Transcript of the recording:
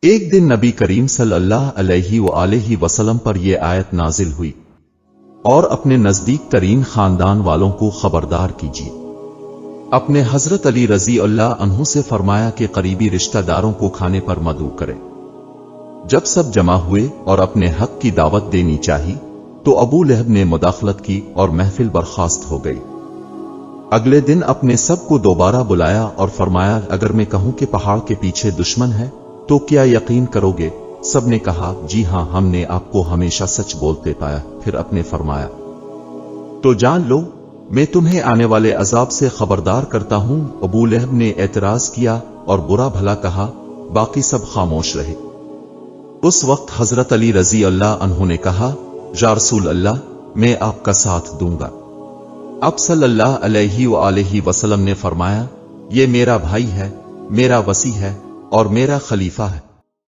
ایک دن نبی کریم صلی اللہ علیہ وآلہ وسلم پر یہ آیت نازل ہوئی، اور اپنے نزدیک ترین خاندان والوں کو خبردار کیجیے۔ اپنے حضرت علی رضی اللہ عنہ سے فرمایا کہ قریبی رشتہ داروں کو کھانے پر مدعو کرے۔ جب سب جمع ہوئے اور اپنے حق کی دعوت دینی چاہی تو ابو لہب نے مداخلت کی اور محفل برخاست ہو گئی۔ اگلے دن اپنے سب کو دوبارہ بلایا اور فرمایا، اگر میں کہوں کہ پہاڑ کے پیچھے دشمن ہے تو کیا یقین کرو گے؟ سب نے کہا، جی ہاں، ہم نے آپ کو ہمیشہ سچ بولتے پایا۔ پھر اپنے فرمایا، تو جان لو میں تمہیں آنے والے عذاب سے خبردار کرتا ہوں۔ ابو لہب نے اعتراض کیا اور برا بھلا کہا، باقی سب خاموش رہے۔ اس وقت حضرت علی رضی اللہ عنہ نے کہا، یا رسول اللہ، میں آپ کا ساتھ دوں گا۔ اب صلی اللہ علیہ وآلہ وسلم نے فرمایا، یہ میرا بھائی ہے، میرا وصی ہے اور میرا خلیفہ ہے۔